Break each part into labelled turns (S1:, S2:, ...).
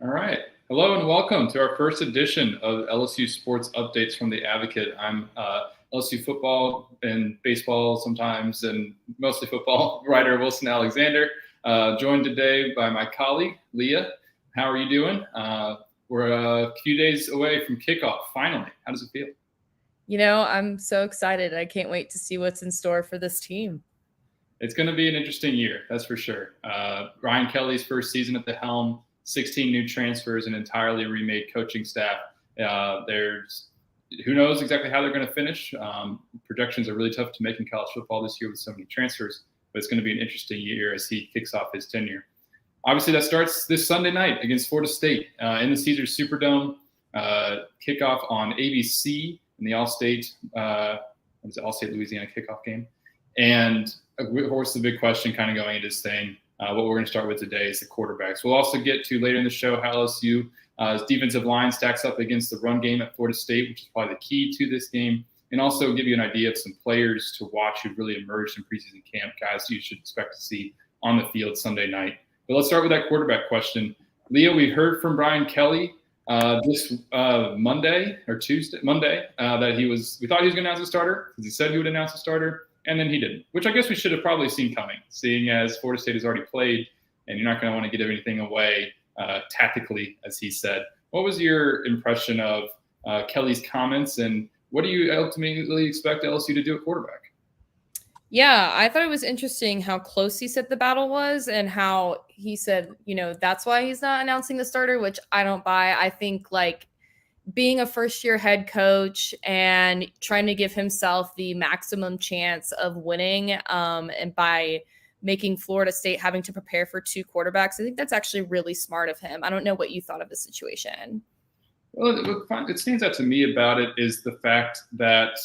S1: All right. Hello and welcome to our first edition of LSU Sports Updates from the Advocate. I'm LSU football and baseball sometimes, and mostly football writer Wilson Alexander, joined today by my colleague, Leah. How are you doing? We're a few days away from kickoff, finally. How does it feel?
S2: I'm so excited. I can't wait to see what's in store for this team.
S1: It's going to be an interesting year, that's for sure. Ryan Kelly's first season at the helm, 16 new transfers, an entirely remade coaching staff. There's who knows exactly how they're going to finish. Projections are really tough to make in college football this year with so many transfers, but it's going to be an interesting year as he kicks off his tenure. Obviously, that starts this Sunday night against Florida State in the Caesars Superdome. Kickoff on ABC in the All-State Louisiana kickoff game. And of course, the big question kind of going into this thing, what we're going to start with today is the quarterbacks. We'll also get to later in the show how LSU's defensive line stacks up against the run game at Florida State, which is probably the key to this game, and also give you an idea of some players to watch who really emerged in preseason camp, guys you should expect to see on the field Sunday night. But let's start with that quarterback question. Leah, we heard from Brian Kelly this Monday that we thought he was going to announce a starter because he said he would announce a starter. And then he didn't, which I guess we should have probably seen coming, seeing as Florida State has already played, and you're not going to want to give anything away tactically, as he said. What was your impression of Kelly's comments, and what do you ultimately expect LSU to do at quarterback?
S2: Yeah, I thought it was interesting how close he said the battle was and how he said, that's why he's not announcing the starter, which I don't buy. I think, being a first-year head coach and trying to give himself the maximum chance of winning and by making Florida State having to prepare for two quarterbacks, I think that's actually really smart of him. I don't know what you thought of the situation.
S1: Well, what stands out to me about it is the fact that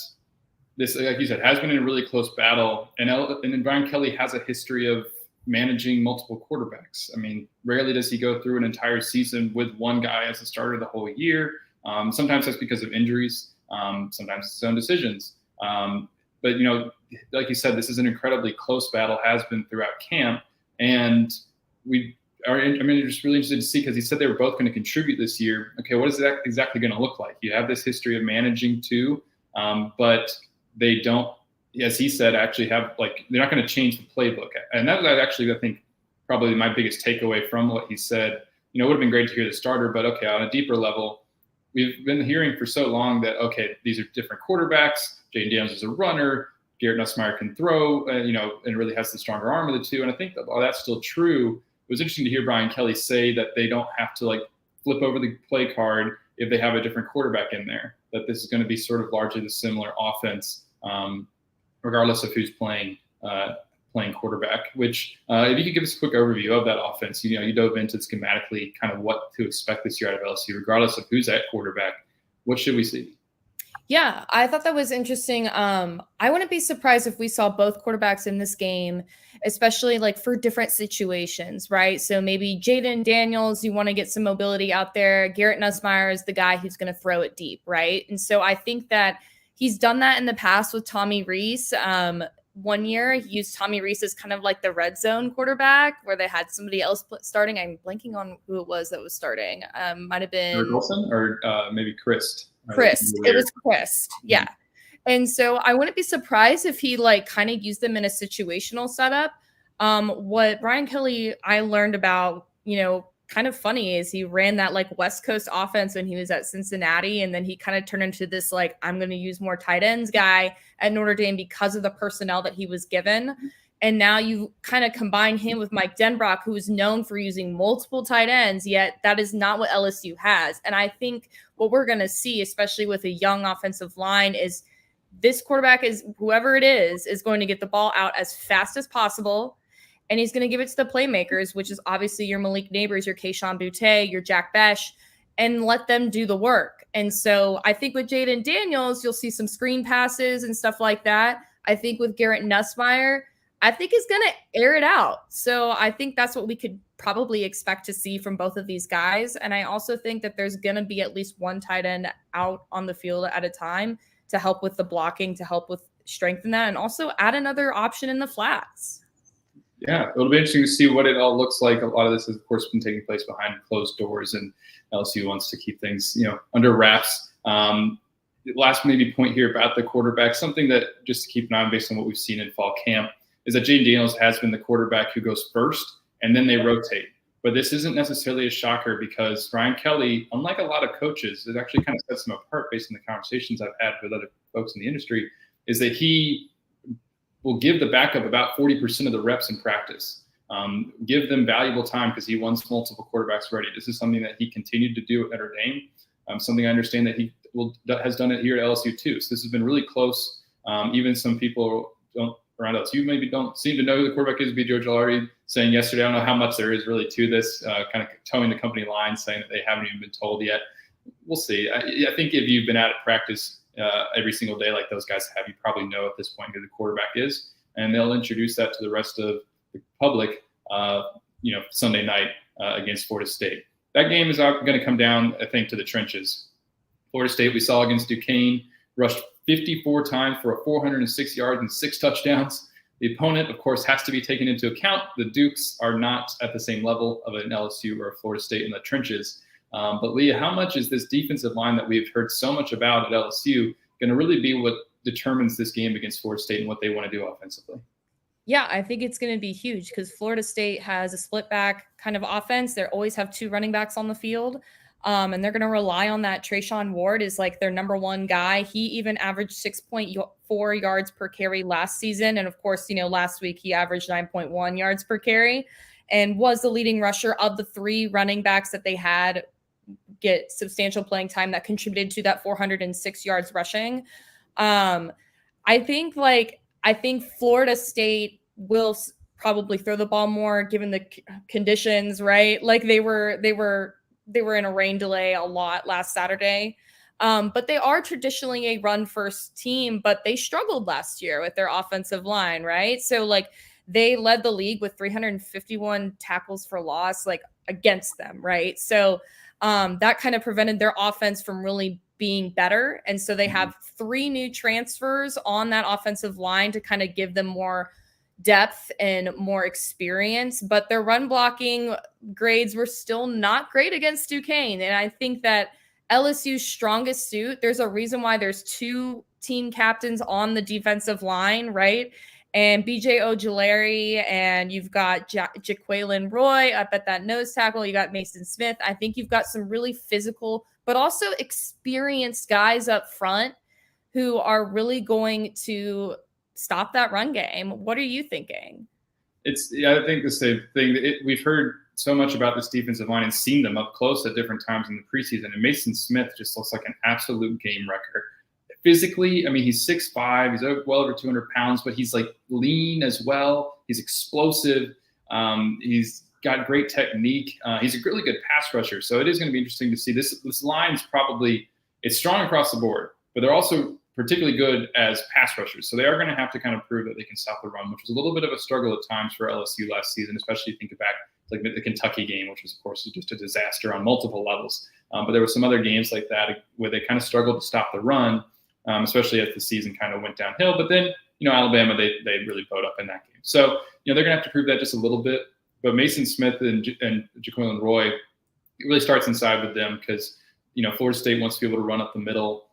S1: this, like you said, has been in a really close battle. And then Brian Kelly has a history of managing multiple quarterbacks. I mean, rarely does he go through an entire season with one guy as a starter the whole year. Sometimes that's because of injuries. Sometimes it's his own decisions. But, like you said, this is an incredibly close battle, has been throughout camp. And just really interested to see, because he said they were both going to contribute this year. Okay, what is that exactly going to look like? You have this history of managing too, but they don't, as he said, actually have, they're not going to change the playbook. And that was actually, I think, probably my biggest takeaway from what he said. It would have been great to hear the starter, but okay, on a deeper level, we've been hearing for so long that, okay, these are different quarterbacks. Jaden Daniels is a runner. Garrett Nussmeier can throw, and really has the stronger arm of the two. And I think that while that's still true, it was interesting to hear Brian Kelly say that they don't have to flip over the play card if they have a different quarterback in there, that this is going to be sort of largely the similar offense, regardless of who's playing quarterback, which if you could give us a quick overview of that offense. You dove into schematically kind of what to expect this year out of LSU, regardless of who's at quarterback. What should we see?
S2: Yeah, I thought that was interesting. I wouldn't be surprised if we saw both quarterbacks in this game, especially for different situations, right? So maybe Jaden Daniels, you want to get some mobility out there. Garrett Nussmeier is the guy who's going to throw it deep, right? And so I think that he's done that in the past with Tommy Rees. One year, he used Tommy Rees as kind of the red zone quarterback where they had somebody else starting. I'm blanking on who it was that was starting. Might have been
S1: Wilson or maybe Christ.
S2: It was Christ. Yeah. And so I wouldn't be surprised if he kind of used them in a situational setup. What Brian Kelly I learned about, kind of funny is he ran that West Coast offense when he was at Cincinnati. And then he kind of turned into this, I'm going to use more tight ends guy at Notre Dame because of the personnel that he was given. And now you kind of combine him with Mike Denbrock, who is known for using multiple tight ends, yet that is not what LSU has. And I think what we're going to see, especially with a young offensive line, is this quarterback is whoever it is going to get the ball out as fast as possible. And he's going to give it to the playmakers, which is obviously your Malik Neighbors, your Keyshawn Butte, your Jack Besh, and let them do the work. And so I think with Jaden Daniels, you'll see some screen passes and stuff like that. I think with Garrett Nussmeier, I think he's going to air it out. So I think that's what we could probably expect to see from both of these guys. And I also think that there's going to be at least one tight end out on the field at a time to help with the blocking, to help with strengthen that, and also add another option in the flats.
S1: Yeah, it'll be interesting to see what it all looks like. A lot of this has, of course, been taking place behind closed doors, and LSU wants to keep things, under wraps. Last maybe point here about the quarterback, something that just to keep an eye on based on what we've seen in fall camp, is that Jaden Daniels has been the quarterback who goes first, and then they rotate. But this isn't necessarily a shocker because Brian Kelly, unlike a lot of coaches, it actually kind of sets him apart based on the conversations I've had with other folks in the industry, is that he will give the backup about 40% of the reps in practice. Give them valuable time because he wants multiple quarterbacks ready. This is something that he continued to do at Notre Dame. Something I understand that he has done it here at LSU too. So this has been really close. Even some people around LSU maybe don't seem to know who the quarterback is. B. Joe Gilardi saying yesterday, I don't know how much there is really to this, kind of towing the company line, saying that they haven't even been told yet. We'll see. I think if you've been out at practice every single day like those guys have, you probably know at this point who the quarterback is, and they'll introduce that to the rest of the public, Sunday night against Florida State. That game is going to come down, I think, to the trenches. Florida State, we saw against Duquesne, rushed 54 times for 406 yards and 6 touchdowns. The opponent, of course, has to be taken into account. The Dukes are not at the same level of an LSU or a Florida State in the trenches. But Leah, how much is this defensive line that we've heard so much about at LSU going to really be what determines this game against Florida State and what they want to do offensively?
S2: Yeah, I think it's going to be huge because Florida State has a split back kind of offense. They always have 2 running backs on the field. And they're going to rely on that. Trayshawn Ward is like their number 1 guy. He even averaged 6.4 yards per carry last season. And of course, last week he averaged 9.1 yards per carry and was the leading rusher of the 3 running backs that they had get substantial playing time that contributed to that 406 yards rushing. I think Florida State will probably throw the ball more given the conditions, right? Like they were in a rain delay a lot last Saturday. But they are traditionally a run first team, but they struggled last year with their offensive line, right? So like they led the league with 351 tackles for loss, like against them, right? So that kind of prevented their offense from really being better. And so they have 3 new transfers on that offensive line to kind of give them more depth and more experience, but their run blocking grades were still not great against Duquesne. And I think that LSU's strongest suit, there's a reason why there's 2 team captains on the defensive line, right? And BJ Ojulari, and you've got Jaquelin Roy up at that nose tackle. You got Mason Smith. I think you've got some really physical, but also experienced guys up front who are really going to stop that run game. What are you thinking?
S1: I think the same thing. We've heard so much about this defensive line and seen them up close at different times in the preseason. And Mason Smith just looks like an absolute game wrecker. Physically, I mean, he's 6'5", he's well over 200 pounds, but he's like lean as well. He's explosive. He's got great technique. He's a really good pass rusher. So it is going to be interesting to see. This line's it's strong across the board, but they're also particularly good as pass rushers. So they are going to have to kind of prove that they can stop the run, which was a little bit of a struggle at times for LSU last season, especially think back to like the Kentucky game, which was, of course, just a disaster on multiple levels. But there were some other games like that where they kind of struggled to stop the run, especially as the season kind of went downhill. But then, Alabama, they really bowed up in that game. So, they're going to have to prove that just a little bit. But Mason Smith and Jaquelin Roy, it really starts inside with them because, Florida State wants to be able to run up the middle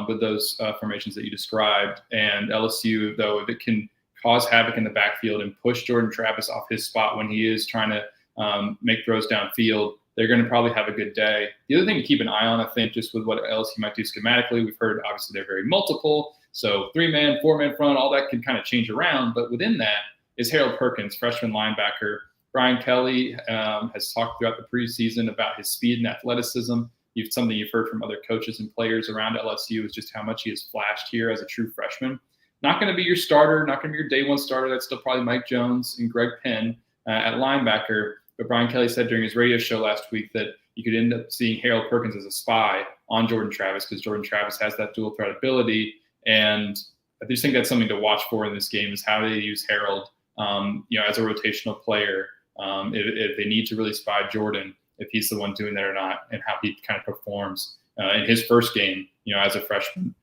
S1: with those formations that you described. And LSU, though, if it can cause havoc in the backfield and push Jordan Travis off his spot when he is trying to make throws downfield, they're going to probably have a good day. The other thing to keep an eye on, I think, just with what LSU might do schematically, we've heard obviously they're very multiple. So 3-man, 4-man front, all that can kind of change around. But within that is Harold Perkins, freshman linebacker. Brian Kelly has talked throughout the preseason about his speed and athleticism. Something you've heard from other coaches and players around LSU is just how much he has flashed here as a true freshman. Not going to be your starter, not going to be your day one starter. That's still probably Mike Jones and Greg Penn at linebacker. But Brian Kelly said during his radio show last week that you could end up seeing Harold Perkins as a spy on Jordan Travis because Jordan Travis has that dual threat ability. And I just think that's something to watch for in this game is how they use Harold, as a rotational player. If they need to really spy Jordan, if he's the one doing that or not, and how he kind of performs in his first game, as a freshman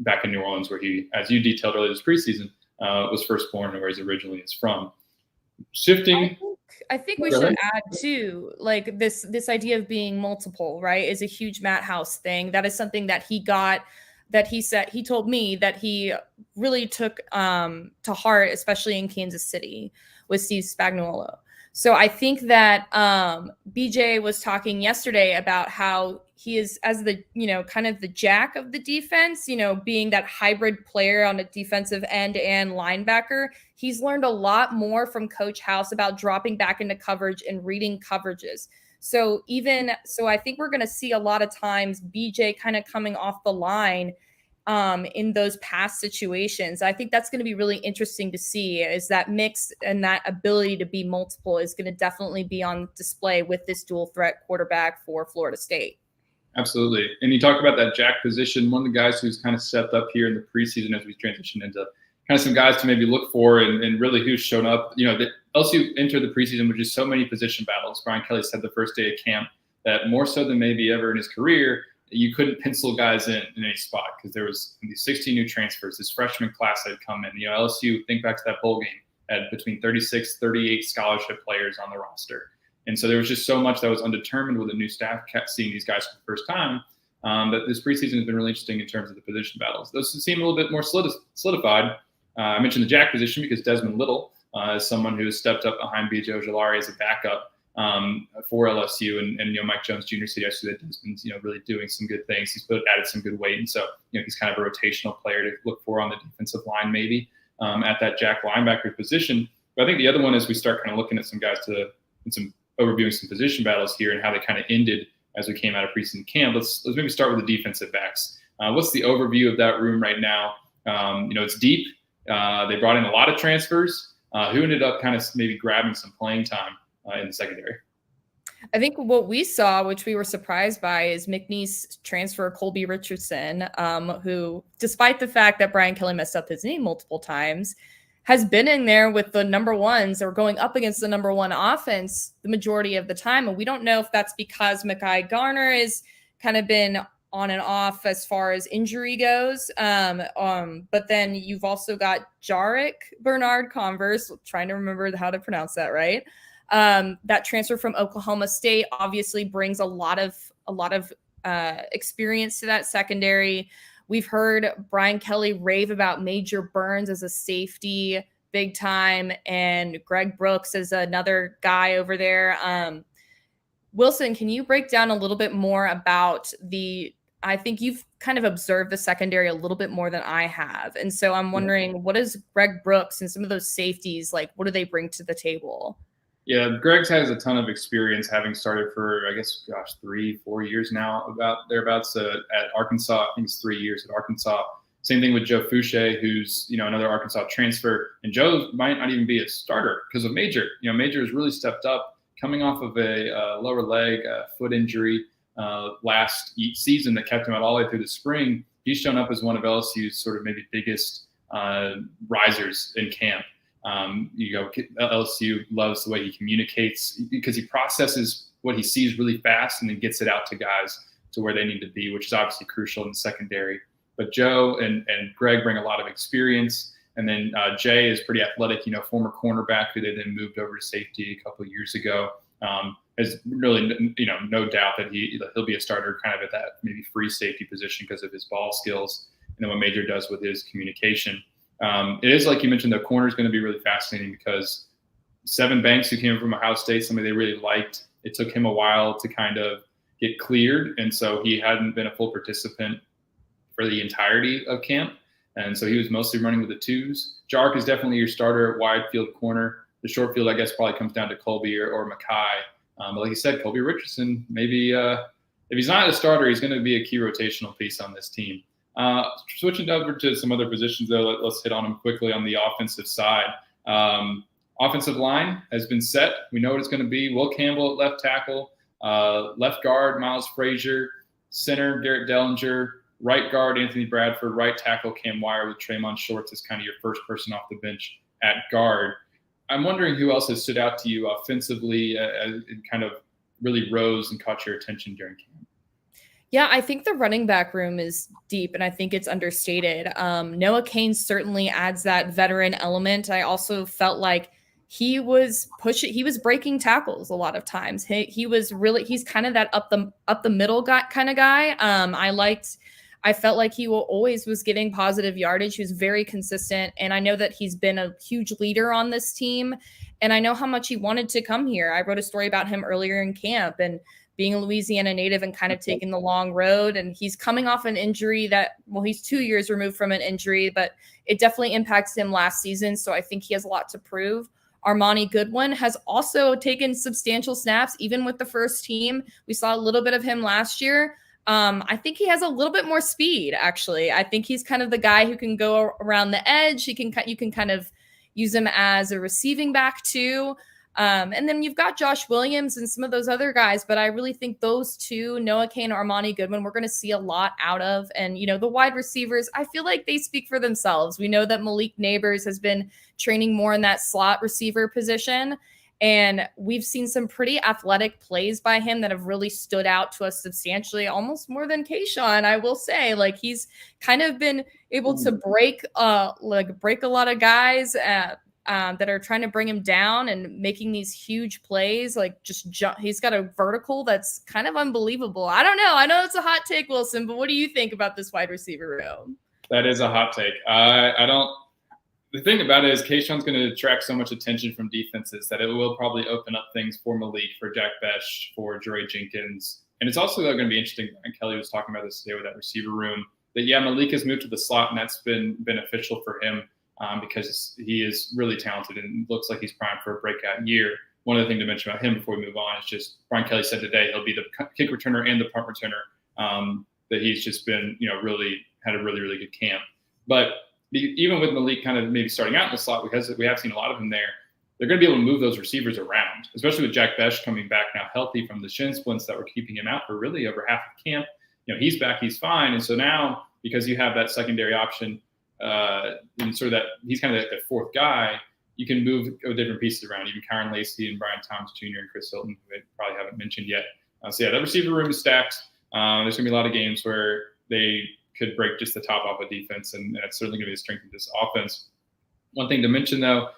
S1: back in New Orleans, where he, as you detailed earlier this preseason, was first born and where he's originally is from. Shifting.
S2: I think we should add too, like this idea of being multiple, right, is a huge Matt House thing. That is something that he got, that he said, he told me that he really took to heart, especially in Kansas City with Steve Spagnuolo. So I think that BJ was talking yesterday about how he is, as the, kind of the jack of the defense, being that hybrid player on a defensive end and linebacker. He's learned a lot more from Coach House about dropping back into coverage and reading coverages. So I think we're going to see a lot of times BJ kind of coming off the line in those past situations. I think that's going to be really interesting to see, is that mix and that ability to be multiple is going to definitely be on display with this dual threat quarterback for Florida State.
S1: Absolutely. And you talk about that jack position. One of the guys who's kind of stepped up here in the preseason as we transition into kind of some guys to maybe look for and really who's shown up. The LSU entered the preseason with just so many position battles. Brian Kelly said the first day of camp that more so than maybe ever in his career, you couldn't pencil guys in any spot because there was these 16 new transfers. This freshman class had come in. LSU, think back to that bowl game, had between 36, 38 scholarship players on the roster. And so there was just so much that was undetermined with the new staff seeing these guys for the first time, that this preseason has been really interesting in terms of the position battles. Those seem a little bit more solidified. I mentioned the jack position because Desmond Little is someone who has stepped up behind B.J. Ojulari as a backup for LSU, and Mike Jones Jr. said yesterday that Desmond's really doing some good things. He's added some good weight, and so he's kind of a rotational player to look for on the defensive line maybe at that jack linebacker position. But I think the other one is we start kind of looking at some guys overviewing some position battles here and how they kind of ended as we came out of preseason camp. Let's maybe start with the defensive backs. What's the overview of that room right now? It's deep. They brought in a lot of transfers. Who ended up kind of maybe grabbing some playing time in the secondary?
S2: I think what we saw, which we were surprised by, is McNeese transfer Colby Richardson, who, despite the fact that Brian Kelly messed up his name multiple times, has been in there with the number ones or going up against the number one offense the majority of the time. And we don't know if that's because Mekhi Garner has kind of been on and off as far as injury goes. But then you've also got Jarek Bernard Converse, trying to remember how to pronounce that right. That transfer from Oklahoma State obviously brings a lot of experience to that secondary. We've heard Brian Kelly rave about Major Burns as a safety big time, and Greg Brooks as another guy over there. Wilson, can you break down a little bit more about I think you've kind of observed the secondary a little bit more than I have. And so I'm wondering, what is Greg Brooks and some of those safeties, like, what do they bring to the table?
S1: Yeah, Greg's has a ton of experience, having started for, 3-4 years now, about thereabouts at Arkansas. I think it's 3 years at Arkansas. Same thing with Joe Fouché, who's another Arkansas transfer, and Joe might not even be a starter because of Major. Major has really stepped up, coming off of a lower leg foot injury last season that kept him out all the way through the spring. He's shown up as one of LSU's sort of maybe biggest risers in camp. LSU loves the way he communicates because he processes what he sees really fast and then gets it out to guys to where they need to be, which is obviously crucial in the secondary. But Joe and Greg bring a lot of experience. And then Jay is pretty athletic, former cornerback who they then moved over to safety a couple of years ago. Has really, no doubt that he'll be a starter kind of at that maybe free safety position because of his ball skills and then what Major does with his communication. It is, like you mentioned, the corner is going to be really fascinating because Sevyn Banks, who came from Ohio State, somebody they really liked, it took him a while to kind of get cleared. And so he hadn't been a full participant for the entirety of camp. And so he was mostly running with the twos. Jarek is definitely your starter at wide field corner. The short field, I guess, probably comes down to Colby or Mekhi. But like you said, Colby Richardson, maybe if he's not a starter, he's going to be a key rotational piece on this team. Switching over to some other positions, though, let's hit on them quickly on the offensive side. Offensive line has been set. We know what it's going to be. Will Campbell at left tackle, left guard Miles Frazier, center Garrett Dellinger, right guard Anthony Bradford, right tackle Cam Wire with Tremont Shorts as kind of your first person off the bench at guard. I'm wondering who else has stood out to you offensively and kind of really rose and caught your attention during camp.
S2: Yeah, I think the running back room is deep, and I think it's understated. Noah Kane certainly adds that veteran element. I also felt like he was breaking tackles a lot of times. He's kind of that up the middle guy kind of guy. I felt like he always was getting positive yardage. He was very consistent. And I know that he's been a huge leader on this team. And I know how much he wanted to come here. I wrote a story about him earlier in camp and being a Louisiana native and kind of taking the long road. And he's coming off an injury he's 2 years removed from an injury, but it definitely impacts him last season. So I think he has a lot to prove. Armani Goodwin has also taken substantial snaps, even with the first team. We saw a little bit of him last year. I think he has a little bit more speed, actually. I think he's kind of the guy who can go around the edge. You can kind of use him as a receiving back too. And then you've got Josh Williams and some of those other guys, but I really think those two, Noah Kane, Armani Goodwin, we're going to see a lot out of. And, the wide receivers, I feel like they speak for themselves. We know that Malik Neighbors has been training more in that slot receiver position. And we've seen some pretty athletic plays by him that have really stood out to us substantially, almost more than Kayshawn, I will say. Like, he's kind of been able to break a lot of guys that are trying to bring him down and making these huge plays. Like, he's got a vertical that's kind of unbelievable. I don't know. I know it's a hot take, Wilson, but what do you think about this wide receiver room?
S1: That is a hot take. The thing about it is Kayshawn's going to attract so much attention from defenses that it will probably open up things for Malik, for Jack Besh, for Jory Jenkins. And it's also going to be interesting, and Kelly was talking about this today with that receiver room, that, Malik has moved to the slot, and that's been beneficial for him because he is really talented and looks like he's primed for a breakout year. One other thing to mention about him before we move on is just Brian Kelly said today he'll be the kick returner and the punt returner, that he's just been, really had a really, really good camp. But even with Malik kind of maybe starting out in the slot, because we have seen a lot of him there, they're going to be able to move those receivers around, especially with Jack Besh coming back now healthy from the shin splints that were keeping him out for really over half of camp. He's back, he's fine. And so now, because you have that secondary option, and sort of that he's kind of like the fourth guy, you can move different pieces around, even Kyron Lacey and Brian Thomas Jr. and Chris Hilton, who I probably haven't mentioned yet. That receiver room is stacked. There's going to be a lot of games where they could break just the top off of defense, and that's certainly going to be the strength of this offense. One thing to mention, though,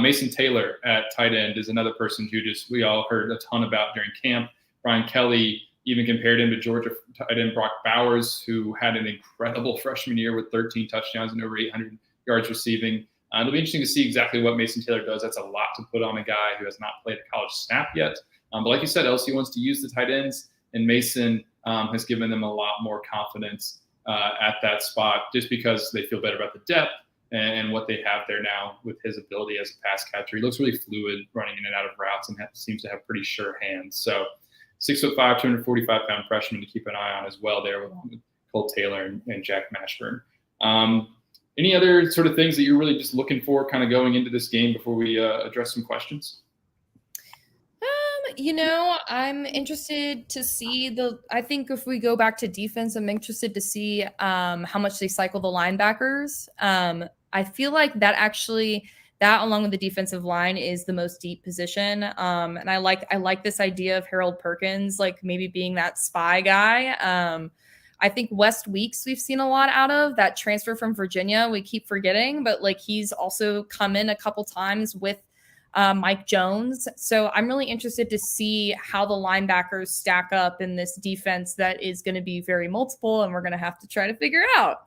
S1: Mason Taylor at tight end is another person who we all heard a ton about during camp. Brian Kelly even compared him to Georgia tight end Brock Bowers, who had an incredible freshman year with 13 touchdowns and over 800 yards receiving. It'll be interesting to see exactly what Mason Taylor does. That's a lot to put on a guy who has not played a college snap yet. But like you said, LSU wants to use the tight ends, and Mason has given them a lot more confidence at that spot, just because they feel better about the depth and what they have there now with his ability as a pass catcher. He looks really fluid running in and out of routes and seems to have pretty sure hands. So 6'5", 245-pound freshman to keep an eye on as well there with Cole Taylor and Jack Mashburn. Any other sort of things that you're really just looking for kind of going into this game before we address some questions?
S2: I'm interested to see I think if we go back to defense, I'm interested to see how much they cycle the linebackers. I feel like that along with the defensive line is the most deep position. And I like this idea of Harold Perkins, like maybe being that spy guy. I think West Weeks we've seen a lot out of that transfer from Virginia. We keep forgetting, but like he's also come in a couple times with Mike Jones. So I'm really interested to see how the linebackers stack up in this defense that is going to be very multiple, and we're going to have to try to figure out.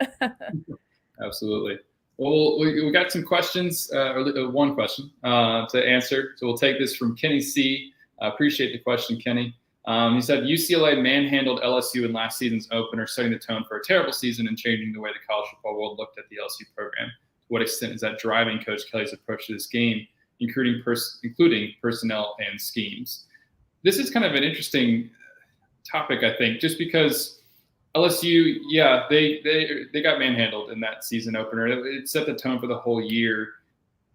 S1: Absolutely. Well, we got some questions, one question to answer. So we'll take this from Kenny C. Appreciate the question, Kenny. He said, UCLA manhandled LSU in last season's opener, setting the tone for a terrible season and changing the way the college football world looked at the LSU program. To what extent is that driving Coach Kelly's approach to this game, including personnel and schemes? This is kind of an interesting topic, I think, just because LSU, they got manhandled in that season opener. It set the tone for the whole year.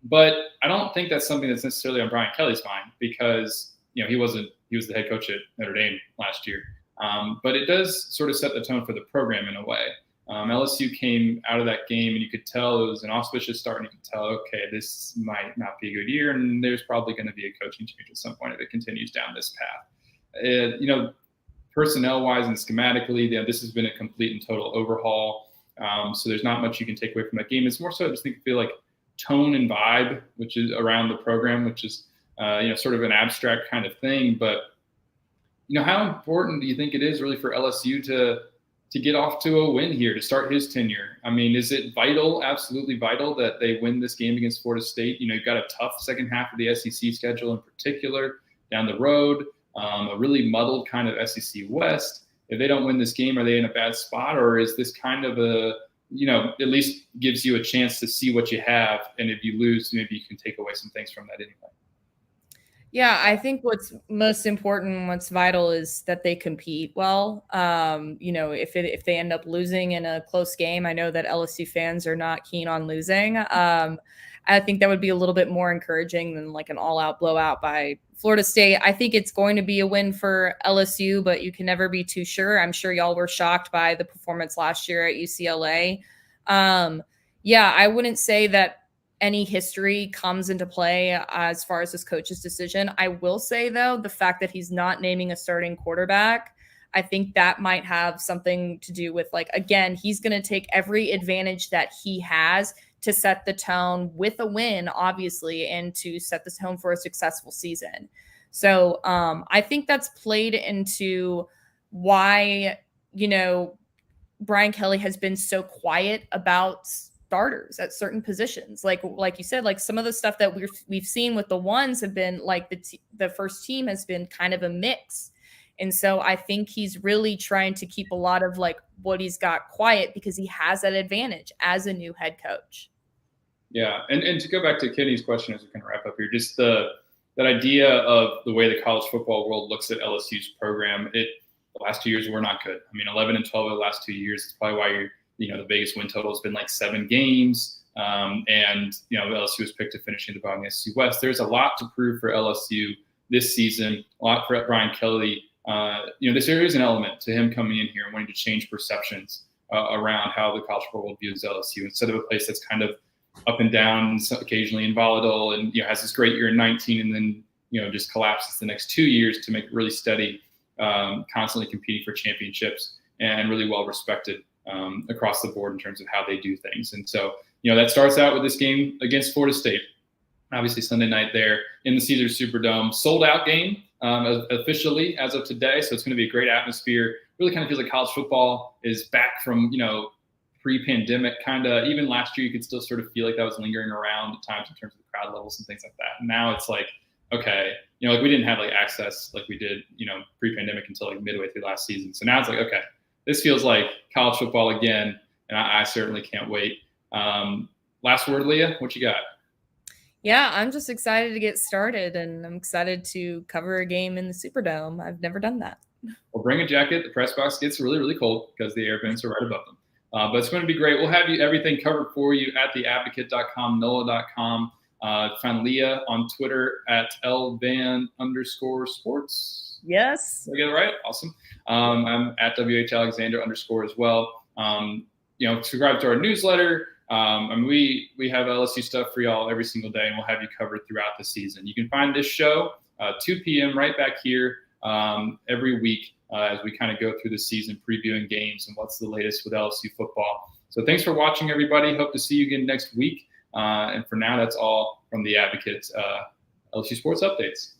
S1: But I don't think that's something that's necessarily on Brian Kelly's mind because, he was the head coach at Notre Dame last year. But it does sort of set the tone for the program in a way. LSU came out of that game, and you could tell it was an auspicious start, and you could tell, okay, this might not be a good year, and there's probably going to be a coaching change at some point if it continues down this path. Personnel-wise and schematically, this has been a complete and total overhaul. So there's not much you can take away from that game. It's more so I just feel like tone and vibe, which is around the program, which is, sort of an abstract kind of thing. But, how important do you think it is really for LSU to get off to a win here to start his tenure? I mean, is it vital, absolutely vital, that they win this game against Florida State? You've got a tough second half of the SEC schedule in particular down the road, a really muddled kind of SEC West. If they don't win this game, are they in a bad spot? Or is this kind of at least gives you a chance to see what you have? And if you lose, maybe you can take away some things from that anyway.
S2: Yeah, I think what's most important, what's vital is that they compete well. If they end up losing in a close game, I know that LSU fans are not keen on losing. I think that would be a little bit more encouraging than like an all-out blowout by Florida State. I think it's going to be a win for LSU, but you can never be too sure. I'm sure y'all were shocked by the performance last year at UCLA. I wouldn't say that any history comes into play as far as this coach's decision. I will say, though, the fact that he's not naming a starting quarterback, I think that might have something to do with, again, he's going to take every advantage that he has to set the tone with a win, obviously, and to set the tone for a successful season. So I think that's played into why, Brian Kelly has been so quiet about starters at certain positions. Like you said, some of the stuff that we've seen with the ones have been the first team has been kind of a mix. And so I think he's really trying to keep a lot of what he's got quiet because he has that advantage as a new head coach.
S1: Yeah. And to go back to Kenny's question as we kind of wrap up here, just that idea of the way the college football world looks at LSU's program, the last 2 years were not good. I mean, 11 and 12 of the last 2 years is probably why the biggest win total has been 7 games. LSU was picked to finish in the bottom of the SEC West. There's a lot to prove for LSU this season, a lot for Brian Kelly. This area is an element to him coming in here and wanting to change perceptions around how the college football world views LSU instead of a place that's kind of up and down, occasionally and volatile, and has this great year in 19 and then just collapses the next 2 years to make it really steady, constantly competing for championships and really well respected across the board in terms of how they do things. And so, that starts out with this game against Florida State, obviously Sunday night there in the Caesars Superdome, sold out game officially as of today. So it's going to be a great atmosphere. Really kind of feels like college football is back from, pre-pandemic kind of. Even last year, you could still sort of feel like that was lingering around at times in terms of the crowd levels and things like that. And now it's okay, we didn't have access like we did, pre-pandemic until midway through last season. So now it's okay, this feels like college football again, and I certainly can't wait. Last word, Leah, what you got?
S2: Yeah, I'm just excited to get started, and I'm excited to cover a game in the Superdome. I've never done that.
S1: Well, bring a jacket. The press box gets really, really cold because the air vents are right above them. But it's going to be great. We'll have everything covered for you at theadvocate.com, NOLA.com. Find Leah on Twitter at LVan_sports.
S2: Yes.
S1: Did I get it right? Awesome. I'm at WHAlexander_ as well. Subscribe to our newsletter. We have LSU stuff for y'all every single day, and we'll have you covered throughout the season. You can find this show 2 p.m. right back here every week as we kind of go through the season, previewing games and what's the latest with LSU football. So thanks for watching, everybody. Hope to see you again next week. And for now, that's all from the Advocate's LSU Sports Updates.